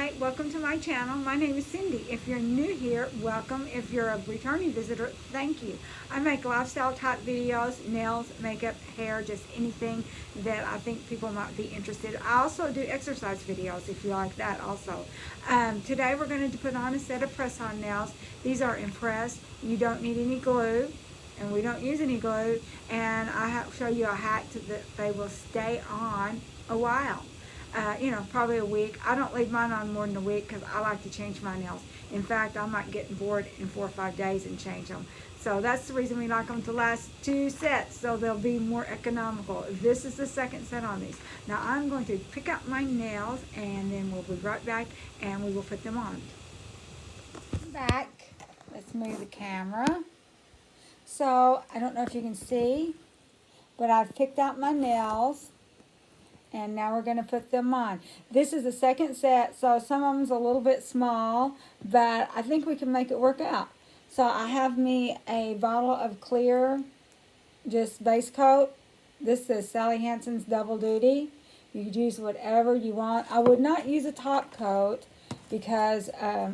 Hi, welcome to my channel. My name is Cindy. If you're new here, welcome. If you're a returning visitor, thank you. I make lifestyle type videos, nails, makeup, hair, just anything that I think people might be interested. I also do exercise videos if you like that also. Today we're going to put on a set of press-on nails. These are impressed. You don't need any glue, and we don't use any glue, and I show you a hack that they will stay on a while. Probably a week. I don't leave mine on more than a week because I like to change my nails. In fact, I might get bored in 4 or 5 days and change them. So that's the reason we like them to last 2 sets, so they'll be more economical. This is the second set on these. Now I'm going to pick out my nails and then we'll be right back and we will put them on. Back. Let's move the camera. So I don't know if you can see, but I've picked out my nails. And now we're going to put them on. This is the second set, so some of them's a little bit small, but I think we can make it work out. So I have me a bottle of clear, just base coat. This is Sally Hansen's Double Duty. You could use whatever you want. I would not use a top coat because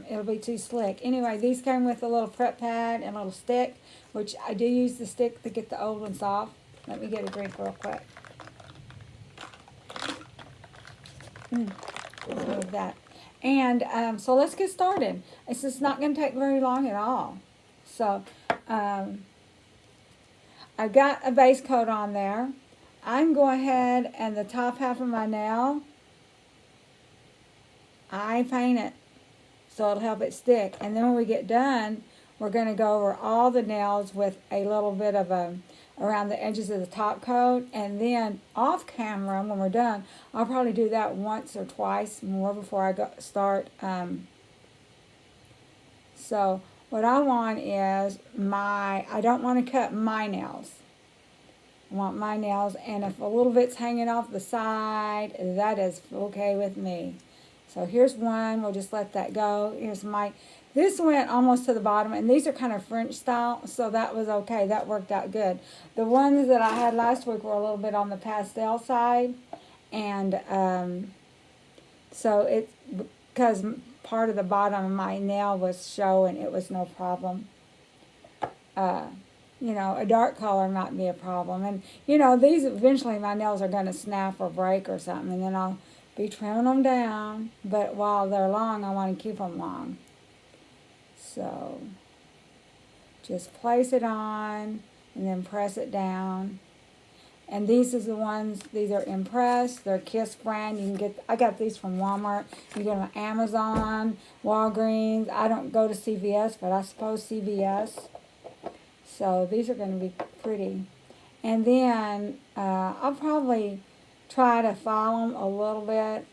it'll be too slick. Anyway, these came with a little prep pad and a little stick, which I do use the stick to get the old ones off. Let me get a drink real quick. Let's move that. And so let's get started. It's just not going to take very long at all. So I've got a base coat on there. I'm going ahead and the top half of my nail, I paint it so it'll help it stick. And then when we get done, we're going to go over all the nails with a little bit of around the edges of the top coat, and then off camera when we're done, I'll probably do that once or twice more before I start. So what I want is I don't want to cut my nails. I want my nails, and if a little bit's hanging off the side, that is okay with me. So here's one, we'll just let that go. Here's this went almost to the bottom, and these are kind of French style, so that was okay. That worked out good. The ones that I had last week were a little bit on the pastel side, and so it's because part of the bottom of my nail was showing, it was no problem. A dark color might be a problem. And, these eventually my nails are going to snap or break or something, and then I'll be trimming them down. But while they're long, I want to keep them long. So just place it on and then press it down. And these are the ones, these are Impressed. They're Kiss brand. I got these from Walmart. You get them on Amazon, Walgreens. I don't go to CVS, but I suppose CVS. So these are going to be pretty. And then I'll probably try to file them a little bit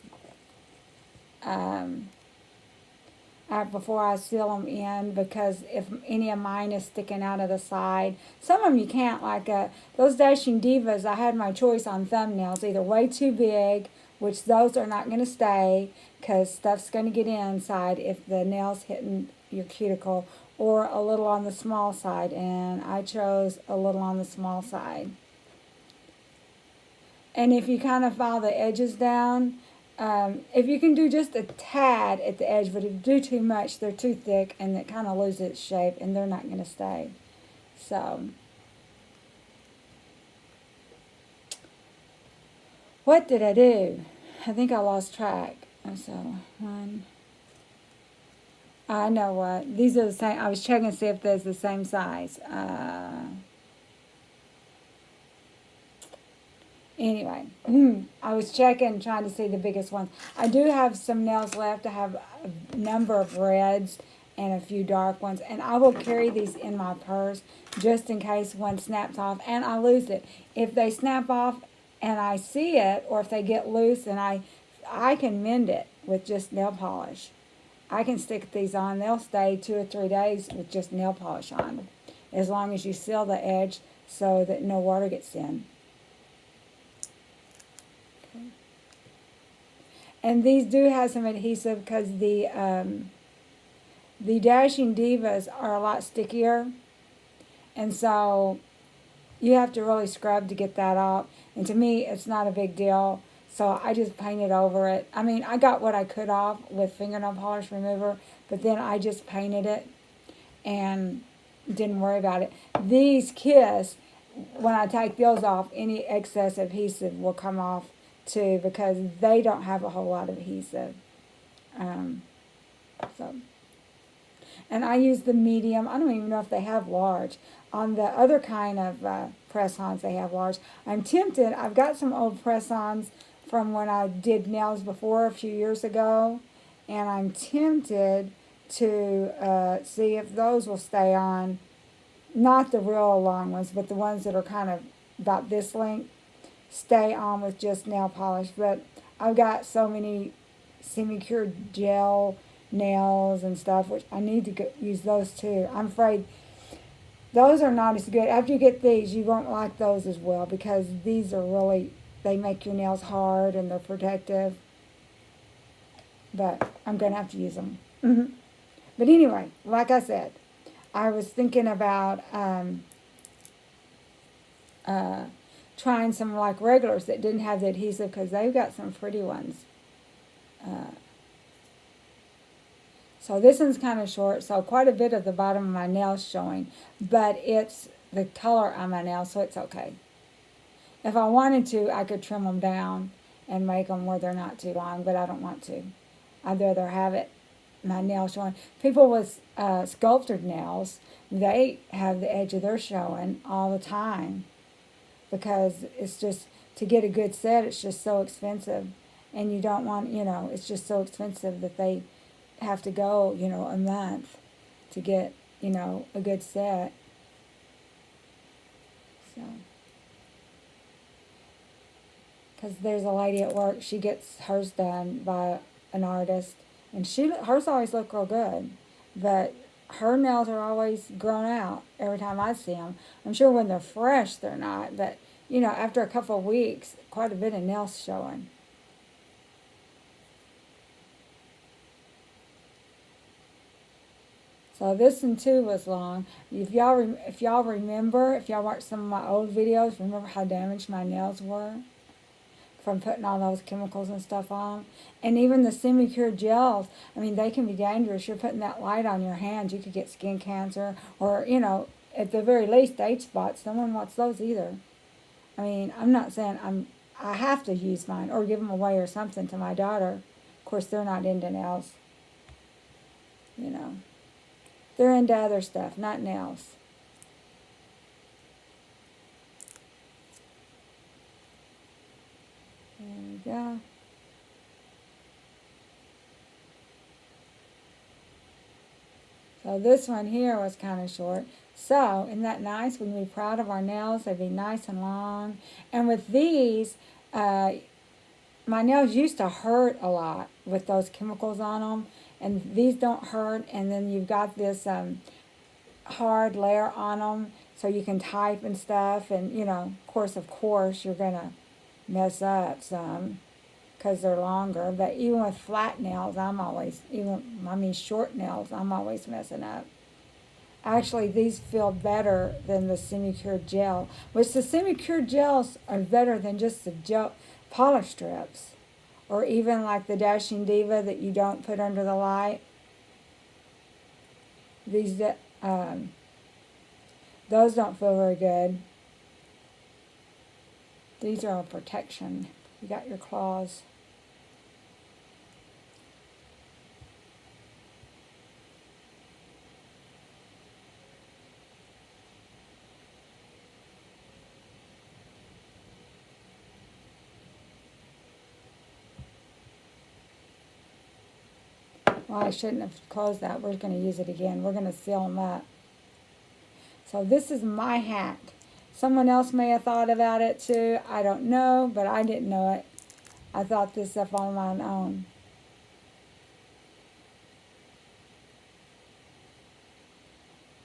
before I seal them in, because if any of mine is sticking out of the side, some of them you can't, like those Dashing Divas, I had my choice on thumbnails, either way too big, which those are not going to stay because stuff's going to get inside if the nail's hitting your cuticle, or a little on the small side, and I chose a little on the small side. And if you kind of file the edges down, if you can do just a tad at the edge, but if you do too much, they're too thick and it kind of loses its shape and they're not going to stay. So, what did I do? I think I lost track. So, I know what. These are the same. I was checking to see if they're the same size. Anyway, I was checking, trying to see the biggest ones. I do have some nails left. I have a number of reds and a few dark ones. And I will carry these in my purse just in case one snaps off and I lose it. If they snap off and I see it, or if they get loose, and I can mend it with just nail polish. I can stick these on. They'll stay 2 or 3 days with just nail polish on, as long as you seal the edge so that no water gets in. And these do have some adhesive because the Dashing Divas are a lot stickier. And so you have to really scrub to get that off. And to me, it's not a big deal. So I just painted over it. I mean, I got what I could off with fingernail polish remover, but then I just painted it and didn't worry about it. These Kiss, when I take those off, any excess adhesive will come off too, because they don't have a whole lot of adhesive. Um, so, and I use the medium. I don't even know if they have large. On the other kind of press-ons, they have large. I'm tempted. I've got some old press-ons from when I did nails before a few years ago, and I'm tempted to see if those will stay on. Not the real long ones, but the ones that are kind of about this length, stay on with just nail polish. But I've got so many semi-cured gel nails and stuff, which I need to use those too. I'm afraid those are not as good. After you get these, you won't like those as well, because these are really, they make your nails hard and they're protective. But I'm going to have to use them. But anyway, like I said, I was thinking about trying some like regulars that didn't have the adhesive, because they've got some pretty ones. So this one's kind of short, so quite a bit of the bottom of my nail's showing, but it's the color on my nails, so it's okay. If I wanted to, I could trim them down and make them where they're not too long, but I don't want to. I'd rather have it, my nails showing. People with sculpted nails, they have the edge of their showing all the time, because it's just, to get a good set, it's just so expensive. And you don't want, it's just so expensive that they have to go, a month to get, a good set. So, because there's a lady at work, she gets hers done by an artist, and hers always look real good, but her nails are always grown out every time I see them. I'm sure when they're fresh, they're not, but, after a couple of weeks, quite a bit of nails showing. So this one too was long. If y'all remember, if y'all watched some of my old videos, remember how damaged my nails were from putting all those chemicals and stuff on. And even the semi-cured gels, I mean, they can be dangerous. You're putting that light on your hands, you could get skin cancer, or, at the very least, age spots. No one wants those either. I mean, I'm not saying I have to use mine or give them away or something to my daughter. Of course, they're not into nails, They're into other stuff, not nails. There we go. So this one here was kind of short. So, isn't that nice? We can be proud of our nails. They'd be nice and long. And with these, my nails used to hurt a lot with those chemicals on them. And these don't hurt. And then you've got this hard layer on them, so you can type and stuff. And, of course, you're going to mess up some because they're longer. But even with flat nails, short nails, I'm always messing up. Actually, these feel better than the semi-cured gel, which the semi-cured gels are better than just the gel polish strips, or even like the Dashing Diva that you don't put under the light. These those don't feel very good. These are a protection. You got your claws. Well, I shouldn't have closed that. We're going to use it again. We're going to seal them up. So this is my hack. Someone else may have thought about it too. I don't know, but I didn't know it. I thought this up on my own.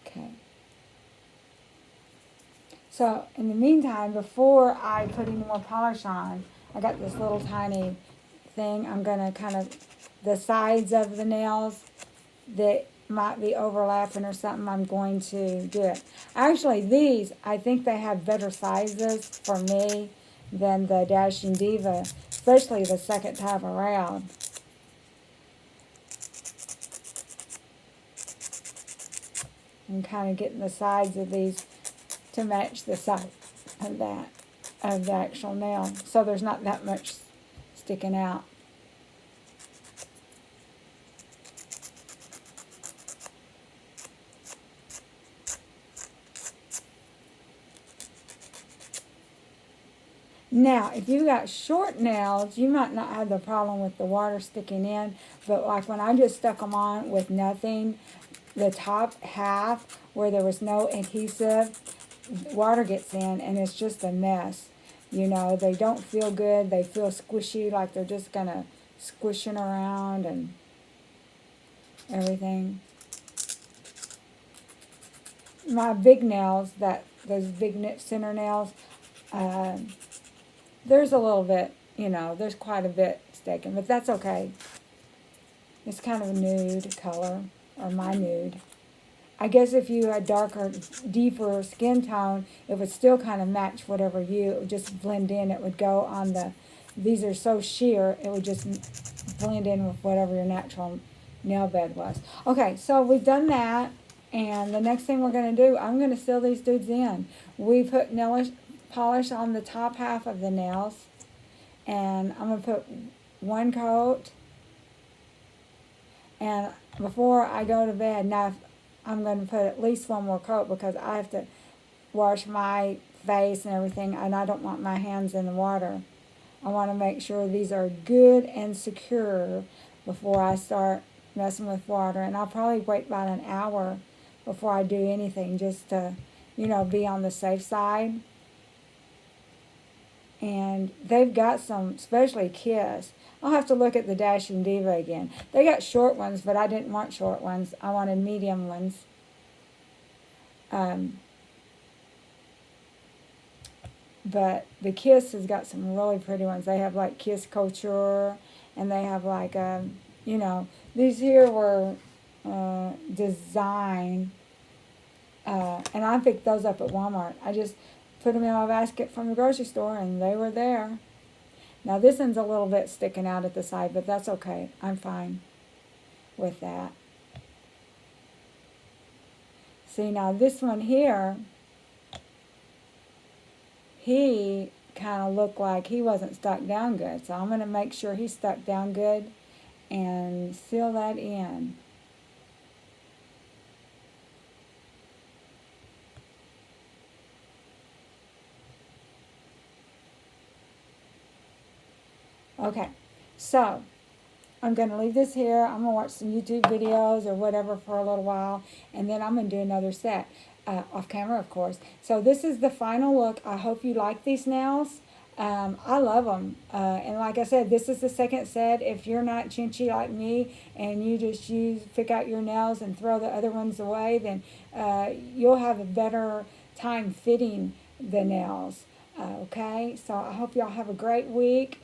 Okay. So in the meantime, before I put any more polish on, I got this little tiny thing. I'm going to kind of, the sides of the nails that might be overlapping or something, I'm going to do it. Actually, these, I think they have better sizes for me than the Dashing Diva, especially the second time around. I'm kind of getting the sides of these to match the side of that, of the actual nail, so there's not that much sticking out. Now, if you got short nails, you might not have the problem with the water sticking in, but like when I just stuck them on with nothing, the top half where there was no adhesive, water gets in and it's just a mess. You know, they don't feel good. They feel squishy, like they're just gonna squishing around and everything. My big nails, those big center nails, uh, there's a little bit, you know, there's quite a bit sticking, but that's okay. It's kind of a nude color, or my nude. I guess if you had darker, deeper skin tone, it would still kind of match whatever it would just blend in. It would go on these are so sheer, it would just blend in with whatever your natural nail bed was. Okay, so we've done that, and the next thing we're going to do, I'm going to seal these dudes in. We put nail polish on the top half of the nails, and I'm going to put one coat, and before I go to bed, now I'm going to put at least one more coat because I have to wash my face and everything, and I don't want my hands in the water. I want to make sure these are good and secure before I start messing with water, and I'll probably wait about an hour before I do anything, just to, you know, be on the safe side. And they've got some, especially Kiss. I'll have to look at the Dashing Diva again. They got short ones, but I didn't want short ones. I wanted medium ones. But the Kiss has got some really pretty ones. They have like Kiss Couture, and they have like, you know, these here were design, and I picked those up at Walmart. I just put them in my basket from the grocery store, and they were there. Now this one's a little bit sticking out at the side, but that's okay. I'm fine with that. See, now this one here, he kind of looked like he wasn't stuck down good. So I'm going to make sure he's stuck down good and seal that in. Okay, so I'm going to leave this here. I'm going to watch some YouTube videos or whatever for a little while, and then I'm going to do another set, off camera, of course. So this is the final look. I hope you like these nails. I love them. And like I said, this is the second set. If you're not chinchy like me and you just pick out your nails and throw the other ones away, then you'll have a better time fitting the nails. Okay, so I hope y'all have a great week.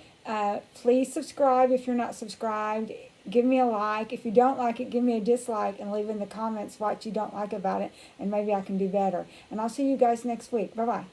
Please subscribe if you're not subscribed. Give me a like. If you don't like it, give me a dislike and leave in the comments what you don't like about it, and maybe I can do better. And I'll see you guys next week. Bye-bye.